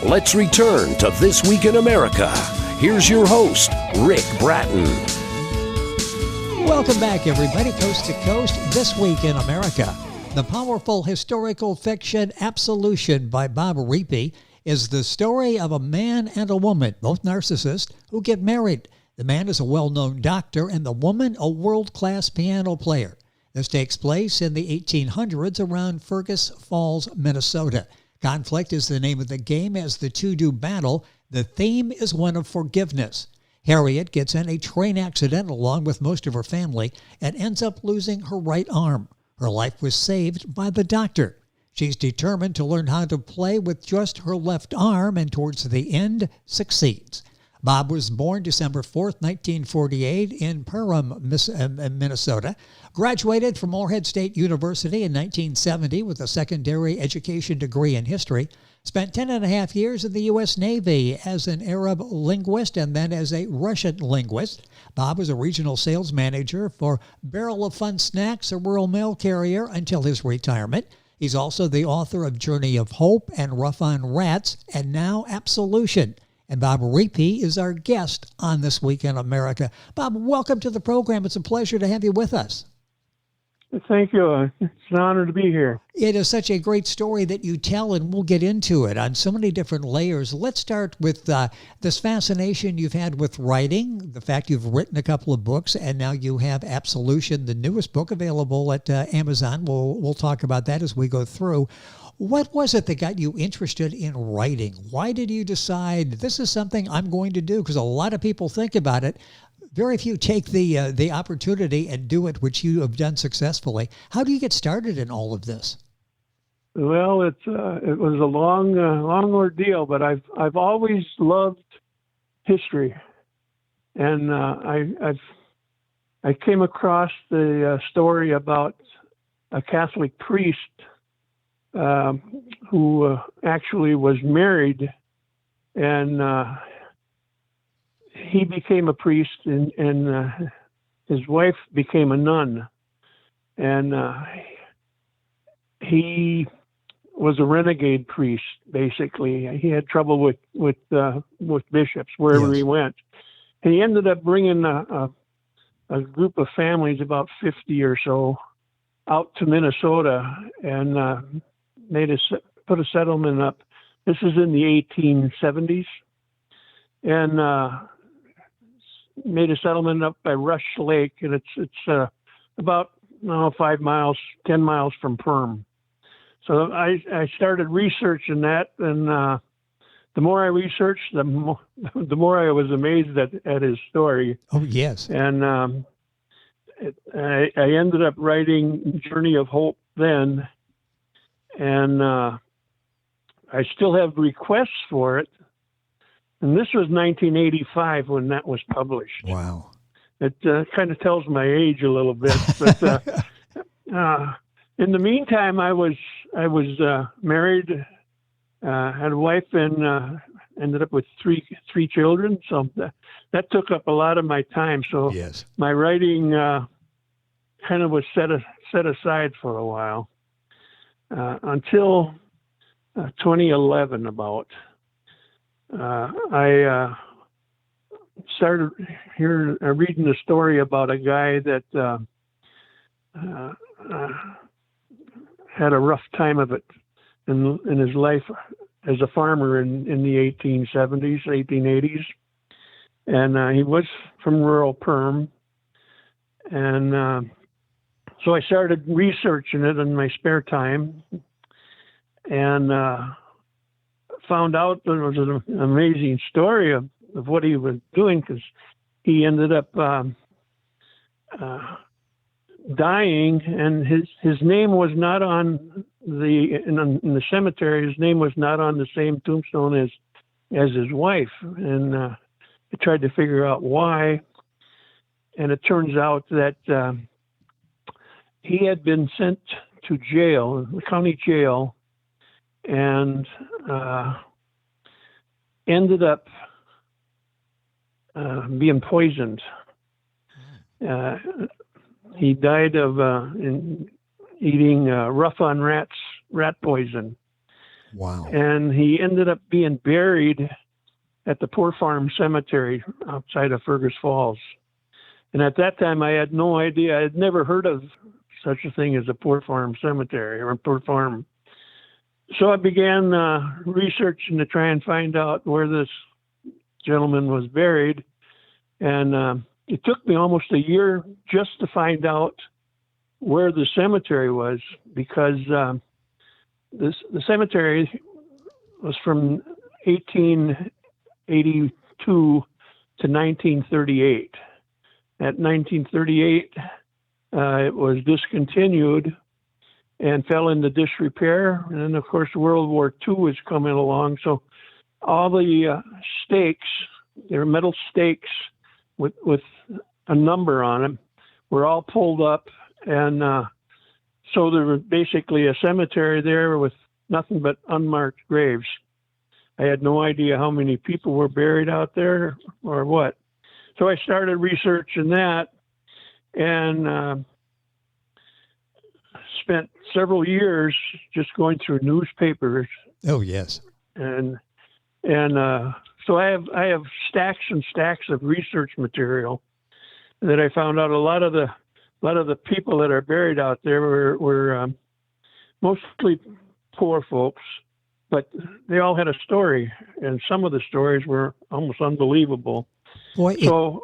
Let's return to This Week in America. Here's your host, Rick Bratton. Welcome back, everybody, coast to coast, This Week in America. The powerful historical fiction Absolution by Bob Riepe is the story of a man and a woman, both narcissists, who get married. The man is a well-known doctor and the woman a world-class piano player. This takes place in the 1800s around Fergus Falls, Minnesota. Conflict is the name of the game. As the two do battle, the theme is one of forgiveness. Harriet gets in a train accident along with most of her family and ends up losing her right arm. Her life was saved by the doctor. She's determined to learn how to play with just her left arm and towards the end succeeds. Bob was born December 4th, 1948 in Perham, Minnesota. Graduated from Morehead State University in 1970 with a secondary education degree in history. Spent 10 and a half years in the U.S. Navy as an Arab linguist and then as a Russian linguist. Bob was a regional sales manager for Barrel of Fun Snacks, a rural mail carrier, until his retirement. He's also the author of Journey of Hope and Rough on Rats, and now Absolution. And Bob Riepe is our guest on This Week in America. Bob, welcome to the program. It's a pleasure to have you with us. Thank you. It's an honor to be here. It is such a great story that you tell, and we'll get into it on so many different layers. Let's start with this fascination you've had with writing, the fact you've written a couple of books, and now you have Absolution, the newest book available at Amazon. We'll talk about that as we go through. What was it that got you interested in writing? Why did you decide this is something I'm going to do? Because a lot of people think about it. Very few take the opportunity and do it, which you have done successfully. How do you get started in all of this? Well, it was a long ordeal, but I've always loved history, and I came across the story about a Catholic priest who actually was married, and he became a priest, and his wife became a nun, and he was a renegade priest. Basically, he had trouble with bishops wherever Yes. he went. And he ended up bringing a group of families, about 50 or so, out to Minnesota and put a settlement up. This is in the 1870s, and made a settlement up by Rush Lake, and it's about 5 miles, 10 miles from Perm. So I started researching that, and the more I researched, the more I was amazed at his story. Oh, yes. And I ended up writing Journey of Hope then, and I still have requests for it. And this was 1985 when that was published. Wow. It kind of tells my age a little bit, but in the meantime, I was married, had a wife, and ended up with three children. So that took up a lot of my time. So Yes. my writing kind of was set aside for a while until 2011 about. I started reading a story about a guy that had a rough time of it in his life as a farmer in the 1870s, 1880s. And he was from rural Perm. And so I started researching it in my spare time, and found out there was an amazing story of what he was doing, because he ended up dying, and his name was not on in the cemetery. His name was not on the same tombstone as his wife, and I tried to figure out why. And it turns out that he had been sent to jail, the county jail, and ended up being poisoned. He died of eating rough on rat poison. Wow. And he ended up being buried at the Poor Farm Cemetery outside of Fergus Falls. And at that time, I had no idea. I had never heard of such a thing as a Poor Farm Cemetery or a Poor Farm. So I began researching to try and find out where this gentleman was buried. And it took me almost a year just to find out where the cemetery was, because the cemetery was from 1882 to 1938. At 1938, it was discontinued and fell into disrepair. And then, of course, World War II was coming along. So all the stakes, they were metal stakes with a number on them, were all pulled up. And so there was basically a cemetery there with nothing but unmarked graves. I had no idea how many people were buried out there or what. So I started researching that and spent several years just going through newspapers. Oh, yes. And so I have stacks and stacks of research material that I found out. A lot of the people that are buried out there were mostly poor folks, but they all had a story, and some of the stories were almost unbelievable. Boy, So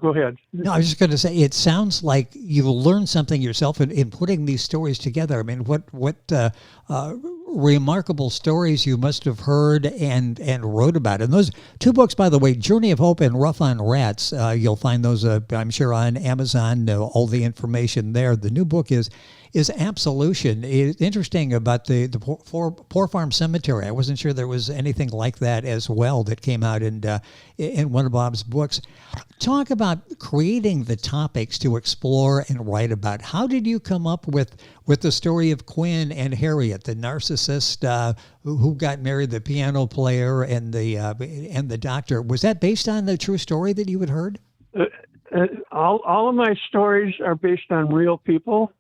go ahead. No, I was just going to say, it sounds like you learned something yourself in putting these stories together. I mean, what remarkable stories you must have heard and wrote about. And those two books, by the way, Journey of Hope and Rough on Rats, you'll find those, I'm sure, on Amazon, all the information there. The new book is Absolution. It's interesting about the Poor Farm Cemetery. I wasn't sure there was anything like that as well that came out in one of Bob's books. Talk about creating the topics to explore and write about. How did you come up with the story of Quinn and Harriet, the narcissist who got married, the piano player and the doctor? Was that based on the true story that you had heard? All of my stories are based on real people.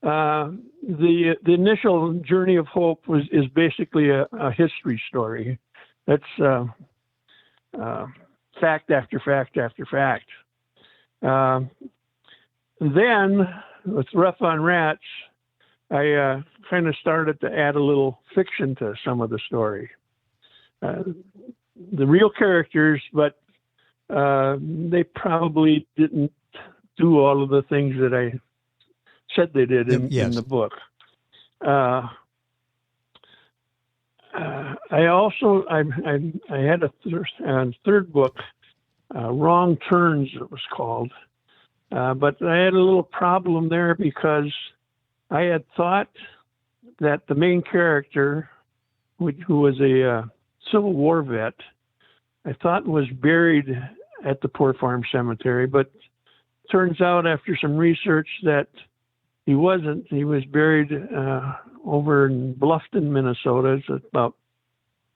The initial Journey of Hope is basically a history story. That's fact after fact after fact. Then with Rough on Rats, I kind of started to add a little fiction to some of the story. The real characters, but they probably didn't do all of the things that I said they did in the book. I had a third book, Wrong Turns it was called, but I had a little problem there because I had thought that the main character, who was a Civil War vet, I thought was buried at the Poor Farm Cemetery, but turns out after some research that he wasn't. He was buried over in Bluffton, Minnesota. It's about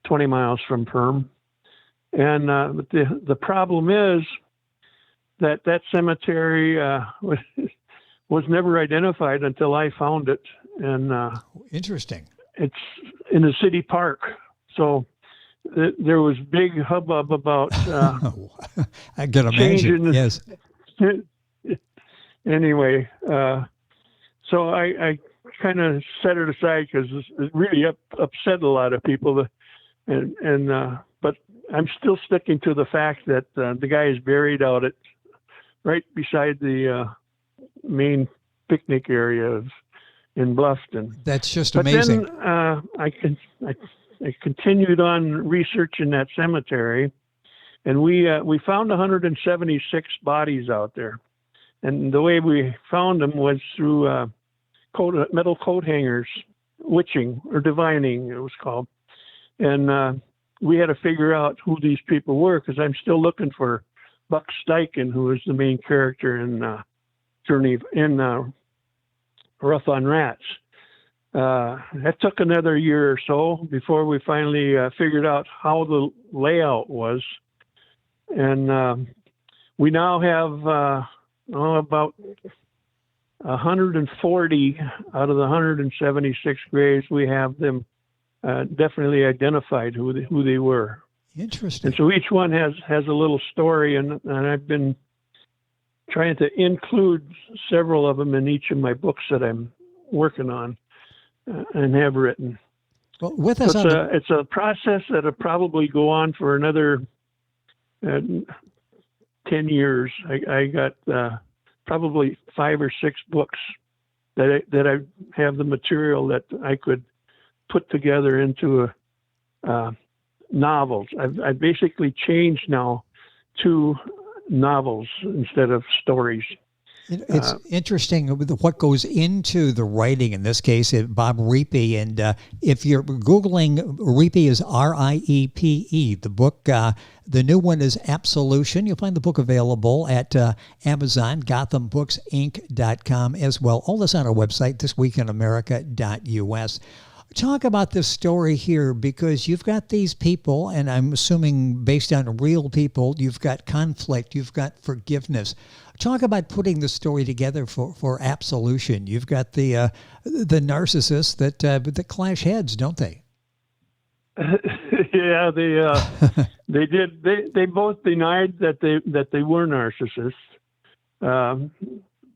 20 miles from Perm. And but the problem is that cemetery was never identified until I found it. And interesting. It's in a city park. So there was big hubbub about I can imagine. Yes. Anyway, so I kind of set it aside because it really upset a lot of people. But I'm still sticking to the fact that the guy is buried out right beside the main picnic area in Bluffton. That's just amazing. But then I continued on researching that cemetery, and we found 176 bodies out there. And the way we found them was through metal coat hangers, witching or divining, it was called. And we had to figure out who these people were, because I'm still looking for Buck Steichen, who is the main character in Rough on Rats. That took another year or so before we finally figured out how the layout was. And we now have about 140 out of the 176 graves, we have them definitely identified who they were. Interesting. And so each one has a little story, and I've been trying to include several of them in each of my books that I'm working on and have written. Well, with us It's a process that'll probably go on for another 10 years. I got probably 5 or 6 books that I have the material that I could put together into novels. I've basically changed now to novels instead of stories. It's interesting what goes into the writing. In this case, Bob Riepe, and if you're Googling, Riepe is R-I-E-P-E. The book, the new one is Absolution. You'll find the book available at Amazon, GothamBooksInc.com as well. All this on our website, thisweekinamerica.us. Talk about this story here, because you've got these people, and I'm assuming based on real people, you've got conflict, you've got forgiveness. Talk about putting the story together for Absolution. You've got the narcissists that clash heads, don't they? Yeah, they did. They both denied that they were narcissists,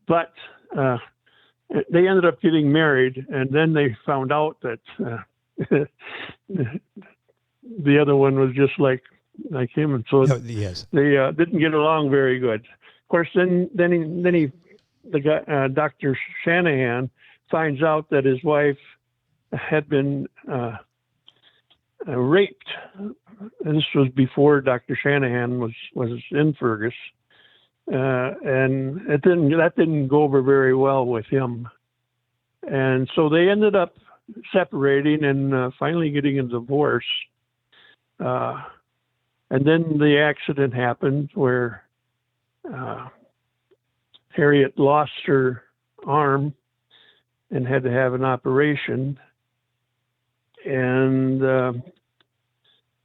but they ended up getting married, and then they found out that the other one was just like him, and so yes. They didn't get along very good. Of course, then the guy, Dr. Shanahan, finds out that his wife had been raped. And this was before Dr. Shanahan was in Fergus. And that didn't go over very well with him. And so they ended up separating and finally getting a divorce. And then the accident happened where Harriet lost her arm and had to have an operation. And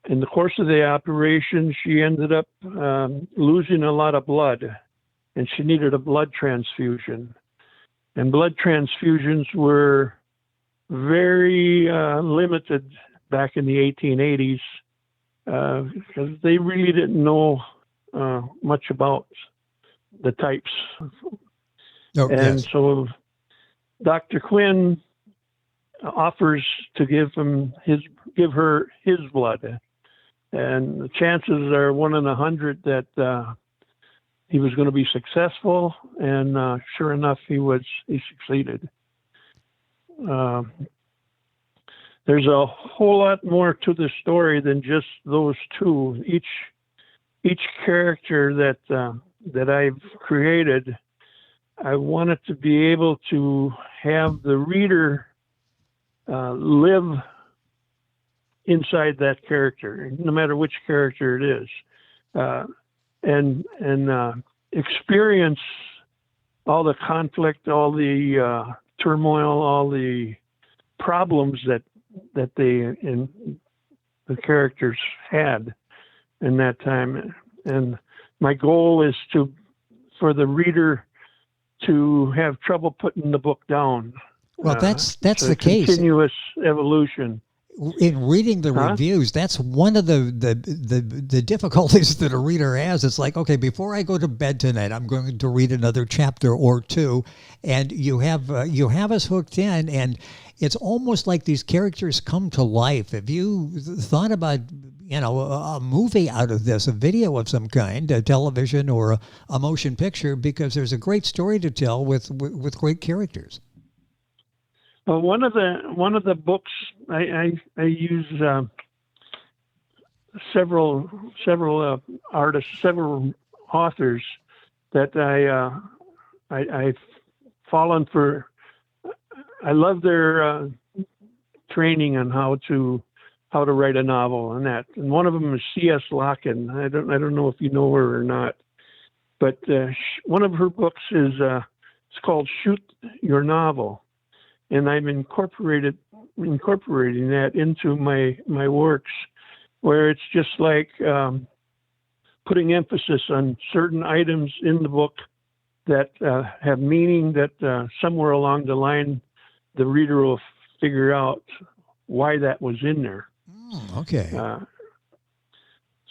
in the course of the operation, she ended up losing a lot of blood, and she needed a blood transfusion. And blood transfusions were very limited back in the 1880s because they really didn't know much about the types. Oh, and yes. so Dr. Quinn offers to give her his blood. And the chances are 1 in 100 that he was going to be successful, and sure enough, he succeeded. There's a whole lot more to the story than just those two. Each character that I've created, I wanted to be able to have the reader live inside that character, no matter which character it is, and experience all the conflict, all the turmoil, all the problems that the characters had in that time. And my goal is for the reader to have trouble putting the book down. Well, that's the case. Continuous evolution. In reading the reviews, that's one of the difficulties that a reader has. It's like, okay, before I go to bed tonight, I'm going to read another chapter or two, and you have us hooked in, and it's almost like these characters come to life. Have you thought about a movie out of this, a video of some kind, a television or a motion picture? Because there's a great story to tell with great characters. Well, one of the books I use several artists, several authors that I've fallen for. I love their training on how to write a novel and that. And one of them is C.S. Locken. I don't know if you know her or not, but one of her books is it's called Shoot Your Novel. And I'm incorporating that into my works, where it's just like putting emphasis on certain items in the book that have meaning that somewhere along the line, the reader will figure out why that was in there. Okay.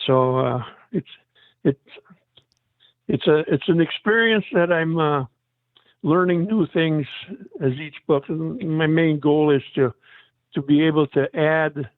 So it's an experience that I'm learning new things as each book. My main goal is to be able to add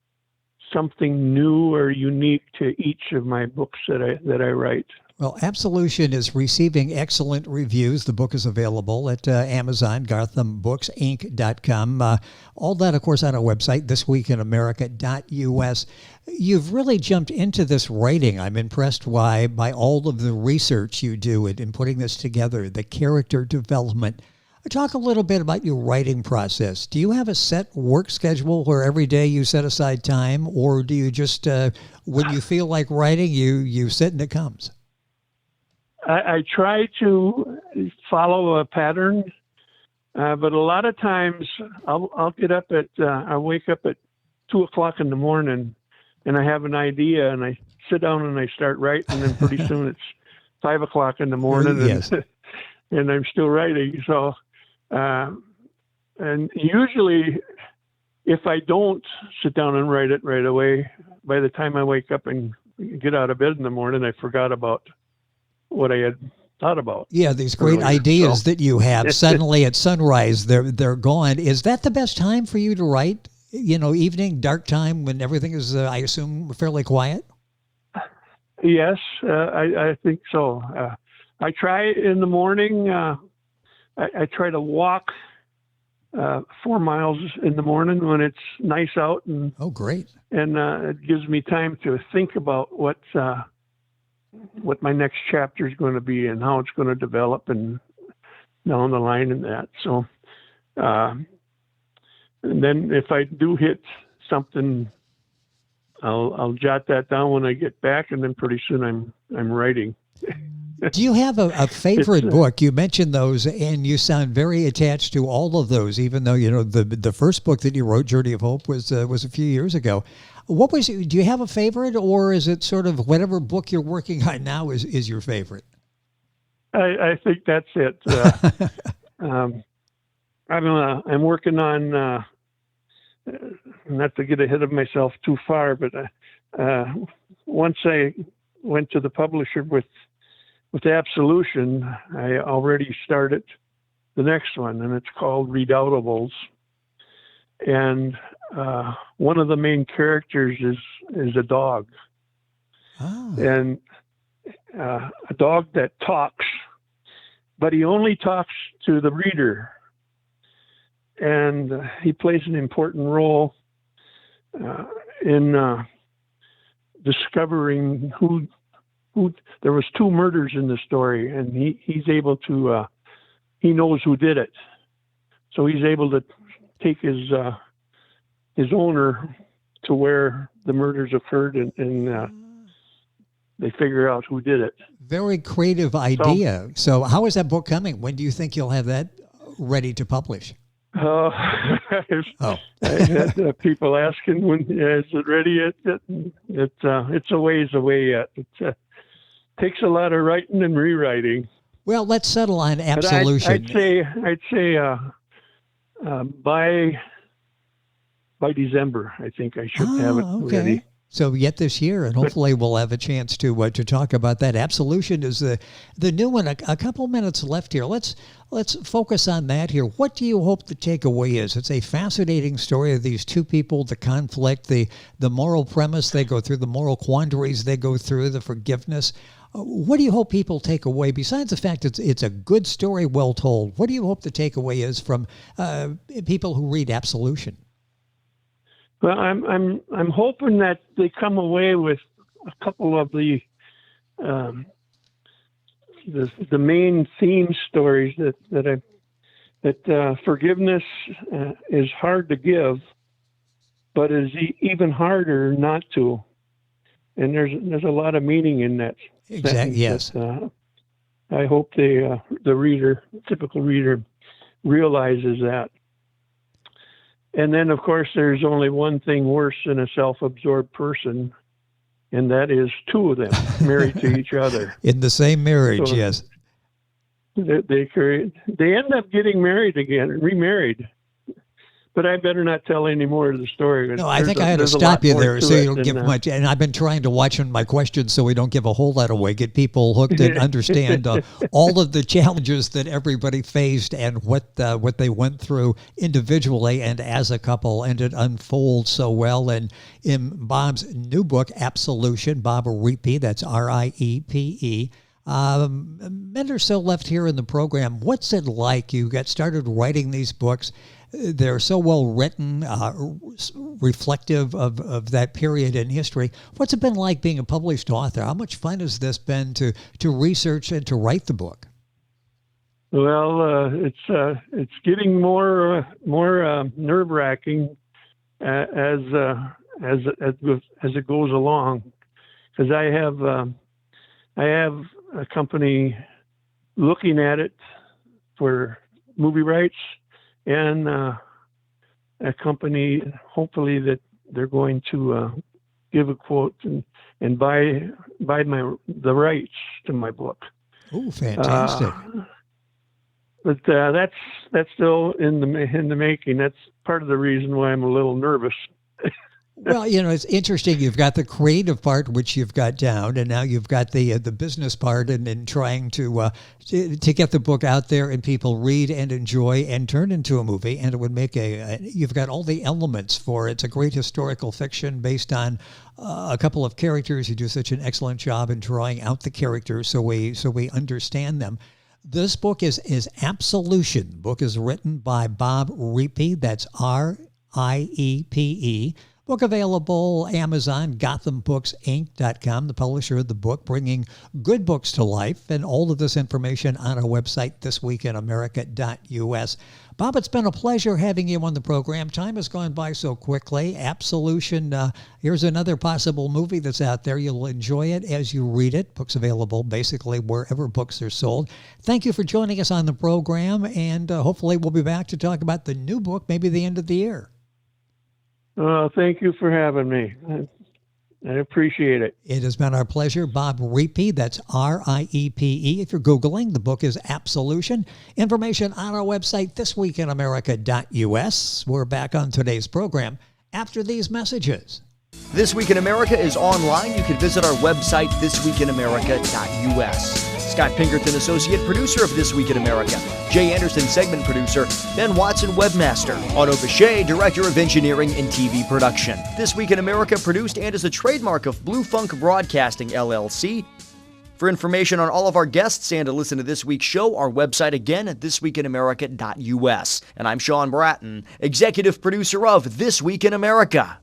something new or unique to each of my books that I write. Well, Absolution is receiving excellent reviews. The book is available at Amazon, GarthamBooksInc.com. All that, of course, on our website, thisweekinamerica.us. You've really jumped into this writing. I'm impressed by all of the research you do in putting this together, the character development. Talk a little bit about your writing process. Do you have a set work schedule where every day you set aside time, or do you just, when you feel like writing, you sit and it comes? I try to follow a pattern, but a lot of times I'll get up I wake up at 2:00 in the morning, and I have an idea, and I sit down and I start writing, and then pretty soon it's 5:00 in the morning, Yes. and I'm still writing. So, and usually, if I don't sit down and write it right away, by the time I wake up and get out of bed in the morning, I forgot about what I had thought about. Yeah, these great ideas that you have, suddenly at sunrise, they're gone. Is that the best time for you to write? Evening, dark time, when everything is, I assume, fairly quiet? Yes, I think so. I try in the morning. I try to walk 4 miles in the morning when it's nice out, and oh, great! And it gives me time to think about what my next chapter is going to be and how it's going to develop and down the line and that. So, and then if I do hit something, I'll jot that down when I get back, and then pretty soon I'm writing. Do you have a favorite book? You mentioned those, and you sound very attached to all of those, even though, the first book that you wrote, Journey of Hope, was a few years ago. Do you have a favorite, or is it sort of whatever book you're working on now is your favorite? I think that's it. I'm working on, not to get ahead of myself too far, but once I went to the publisher with Absolution, I already started the next one, and it's called Redoubtables. And one of the main characters is a dog. Oh. And a dog that talks, but he only talks to the reader. And he plays an important role in discovering who. There was 2 murders in the story, and he's able to. He knows who did it, so he's able to take his owner to where the murders occurred, and they figure out who did it. Very creative idea. So how is that book coming? When do you think you'll have that ready to publish? I had people asking, when is it ready yet? It's a ways away yet. It takes a lot of writing and rewriting. Well, let's settle on Absolution. I'd say by December, I think I should have it ready. So yet this year, and hopefully we'll have a chance to talk about that. Absolution is the new one. A couple minutes left here. Let's focus on that here. What do you hope the takeaway is? It's a fascinating story of these 2 people, the conflict, the moral premise they go through, the moral quandaries they go through, the forgiveness. What do you hope people take away, besides the fact it's a good story, well told? What do you hope the takeaway is from people who read Absolution? Well, I'm hoping that they come away with a couple of the main theme stories that forgiveness is hard to give, but is even harder not to. And there's a lot of meaning in that. Exactly. Yes. I hope the typical reader, realizes that. And then, of course, there's only one thing worse than a self-absorbed person, and that is 2 of them married to each other. In the same marriage, yes. They end up getting married again, remarried. But I better not tell any more of the story. No, I think I had to stop you there so you don't give much. And I've been trying to watch on my questions so we don't give a whole lot away, get people hooked and understand all of the challenges that everybody faced and what they went through individually and as a couple, and it unfolds so well. And in Bob's new book, Absolution, Bob Riepe, that's R-I-E-P-E. Minute or so left here in the program. What's it like? You got started writing these books. They're so well written, reflective of that period in history. What's it been like being a published author? How much fun has this been to research and to write the book? Well, it's getting more nerve-wracking as it goes along, because I have a company looking at it for movie rights, and a company, hopefully, that they're going to give a quote and buy the rights to my book. Oh, fantastic! But that's still in the making. That's part of the reason why I'm a little nervous. Well, it's interesting. You've got the creative part, which you've got down, and now you've got the business part, and trying to get the book out there and people read and enjoy and turn into a movie. And it would make you've got all the elements for it. It's a great historical fiction based on a couple of characters. You do such an excellent job in drawing out the characters so we understand them. This book is Absolution. The book is written by Bob Riepe. That's R-I-E-P-E. Book available Amazon, GothamBooksInc.com, the publisher of the book, bringing good books to life, and all of this information on our website, thisweekinamerica.us. Bob, it's been a pleasure having you on the program. Time has gone by so quickly. Absolution, here's another possible movie that's out there. You'll enjoy it as you read it. Book's available basically wherever books are sold. Thank you for joining us on the program, and hopefully we'll be back to talk about the new book, maybe the end of the year. Thank you for having me. I appreciate it. It has been our pleasure. Bob Riepe, that's R-I-E-P-E. If you're Googling, the book is Absolution. Information on our website, thisweekinamerica.us. We're back on today's program after these messages. This Week in America is online. You can visit our website, thisweekinamerica.us. Scott Pinkerton, Associate Producer of This Week in America. Jay Anderson, Segment Producer. Ben Watson, Webmaster. Otto Bechet, Director of Engineering and TV Production. This Week in America produced and is a trademark of Blue Funk Broadcasting, LLC. For information on all of our guests and to listen to this week's show, our website again at thisweekinamerica.us. And I'm Sean Bratton, Executive Producer of This Week in America.